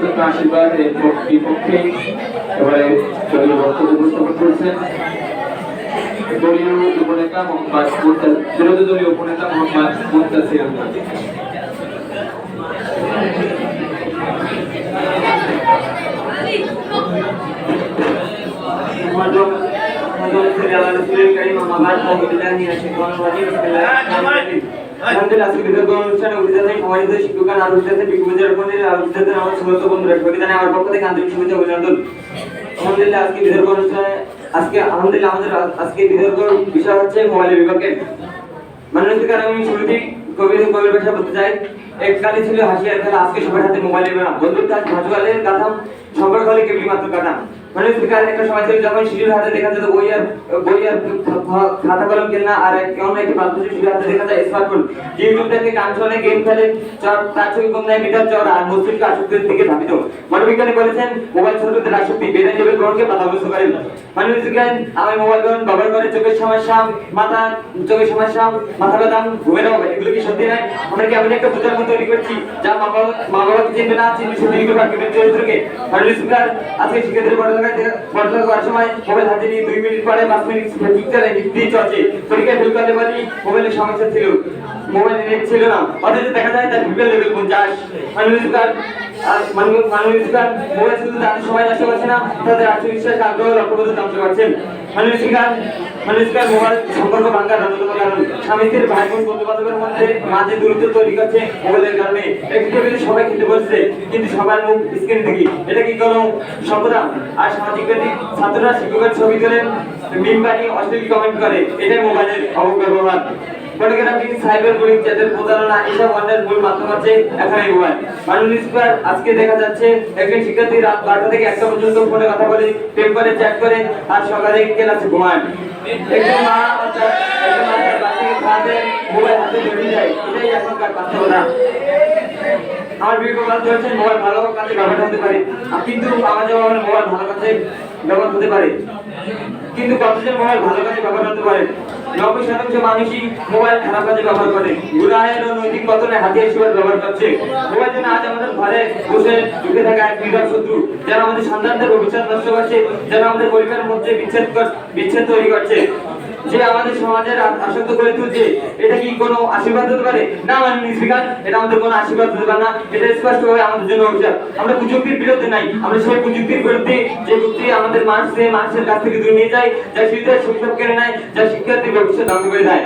যথাযথ আশীর্বাদ এর বিপক্ষে এবারে দলীয় বক্তব্য উপস্থাপন করছেন দলীয় উপনেতা মোহাম্মদ বিরোধী দলীয় উপনেতা মোহাম্মদ মুন্তাসির আহমেদ। বিষয় হচ্ছে মোবাইলের বিভাগের মাননীয় আমি শুরুতেই কবির ভাষা বলতে চাই। এককালে ছিল হাসিয়ার খেলা, আজকে সবার হাতে মোবাইলের বেড়া, বন্ধুত্ব ভাজুয়ালের কাঠাম, সম্পর্ক হলে কেবলি মাত্র কাঠাম। মানে একটা সময় ছিল যখন শিশুর হাতে দেখা যেত বই আর খাতা কলম কেনা, আর অন্য একটি বাচ্চা শিশুর হাতে দেখা যায় স্মার্টফোন। ইউটিউব থেকে গান শোনে, গেম খেলে, তার ছবি কম নেয় মিটার চড় আর মস্তিষ্ক আসক্তির দিকে ধাবিত। মনোবিজ্ঞানী বলেছেন মোবাইল ছোটদের আসক্তি বেড়ে যাবে গ্রহণকে বাধাগ্রস্ত করে। মানবিজ্ঞান আমি মোবাইল গ্রহণ ব্যবহার করে চোখের সমস্যা, মাথা ব্যথা, ঘুমের অভাব, এগুলো কি সত্যি নয়? আমরা কি এমন একটা বোঝার মতো তৈরি করছি যা মা বাবাকে চিনবে না, চিনবে শুধু ইউটিউব আর গেমের চরিত্রকে? মানবিজ্ঞান আজকে শিক্ষার্থীদের পড়ালেখা করার সময় মোবাইল হাতে নিয়ে 2 মিনিট পরে 5 মিনিট ফেসবুক চালায় নিত্যি চলছে। পরীক্ষায় ফেল করতে পারি, মোবাইলের সমস্যা ছিল, মোবাইল নেট ছিল না, অথচ দেখা যায় তার ভিডিও লেভেল 50। মানবিজ্ঞান মোবাইল শুধু তাদের সময় নষ্ট করছে না, তাদের আত্মবিশ্বাস আগ্রহ লক্ষ্যবোধ ধ্বংস করছেন। মানবিজ্ঞান মোবাইল সম্পর্ক ভাঙার অন্যতম কারণ। স্বামী স্ত্রীর ভাই বোন বন্ধু বান্ধবের মধ্যে মাঝে দূরত্ব তৈরি করছে মোবাইলের কারণে। একটি টেবিলে সবাই খেতে বসছে কিন্তু সবার মুখ স্ক্রিন দেখি, এটা কি কোনো সভ্যতা? আর সামাজিক ব্যক্তি ছাত্ররা শিক্ষকের ছবি তোলেন, মিম বানিয়ে অশ্লীল কমেন্ট করে, এটাই মোবাইলের অপব্যবহার। ফটোগ্রাফি, সাইবার বুলিং, চ্যাটের প্রতারণা, এসব অন্যের মূল মাধ্যম আছে এখন এই মোবাইল। মাননীয় আজকে দেখা যাচ্ছে একজন শিক্ষার্থী রাত 12টা থেকে 1টা পর্যন্ত ফোনে কথা বলে, পেপারে চ্যাট করে, আর সকালে ক্লাসে ঘুমায়। একজন মা তার বাচ্চাকে খাওয়াতে মোবাইল হাতে ধরে যায়, এটাই এখনকার বাস্তবতা। আমার বিবেক হচ্ছে মোবাইল ভালো কাজে ব্যবহার হতে পারে, কিন্তু আমাদের মোবাইল ভালো কাজে ব্যবহার হতে পারে, কিন্তু কতজন মোবাইল ভালো কাজে ব্যবহার হতে পারে? 90% মানুষই মোবাইল খারাপ কাজে ব্যবহার করে, গুনাহের ও নৈতিক পতনে হাতিয়ার হিসেবে ব্যবহার করছে। মোবাইল যেন আজ আমাদের ঘরে বসে ঢুকে থাকা এক বিরাট শত্রু, যারা আমাদের সন্তানদের ভবিষ্যৎ নষ্ট করছে, যারা আমাদের পরিবারের মধ্যে বিচ্ছেদ তৈরি করছে, যে আমাদের সমাজের আসক্ত করে তুলছে। এটা কি কোনো আশীর্বাদ হতে পারে? না মাননীয় স্পিকার, এটা আমাদের কোনো আশীর্বাদ হতে পারে না, এটা স্পষ্টভাবে আমাদের জন্য অভিশাপ। আমরা প্রযুক্তির বিরুদ্ধে নাই, আমরা সেই প্রযুক্তির বিরুদ্ধে যে প্রযুক্তি আমাদের মানুষের কাছ থেকে দূরে নিয়ে যায়, যা শিশুদের শৈশব কেড়ে নেয়, যা শিক্ষার্থীর ভবিষ্যৎ ধ্বংস করে দেয়।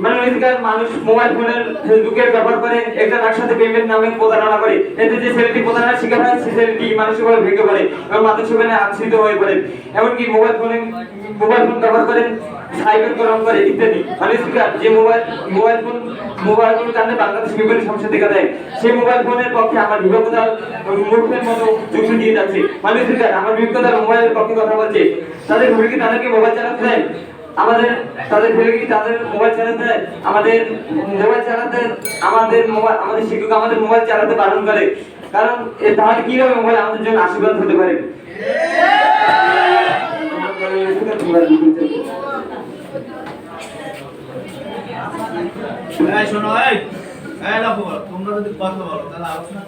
মানবাধিকার মানুষ মোবাইল ফোনের ফেসবুকের ব্যবহার করে একজন একসাথে পেমেন্ট নামে প্রতারণা করে, এতে যে ছেলেটি প্রতারণার শিকার হয় সেই ছেলেটি মানসিকভাবে ভেঙে পড়ে এবং মানসিক জীবনে আশ্রিত হয়ে পড়ে। এমনকি মোবাইল ফোন ব্যবহার করেন, সাইবার ক্রাইম করে ইত্যাদি। মানবাধিকার যে মোবাইল ফোন কারণে বাংলাদেশ বিভিন্ন সমস্যা দেখা দেয়, সেই মোবাইল ফোনের পক্ষে আমার বিবেকতা মূর্খের মতো যুক্তি দিয়ে যাচ্ছে। মানবাধিকার আমার বিবেকতার মোবাইলের পক্ষে কথা বলছে, তাদের ভুল কি তাদেরকে মোবাইল চালাতে দেয়? তাদের ফেলে কি তাদের মোবাইল চালাতে? আমাদের শিক্ষক আমাদের মোবাইল চালাতে বারণ করে, কারণ তাহলে কিভাবে মোবাইল আমাদের জন্য আশীর্বাদ হতে পারে? শোনো, তোমরা যদি কথা বলো তাহলে আলোচনা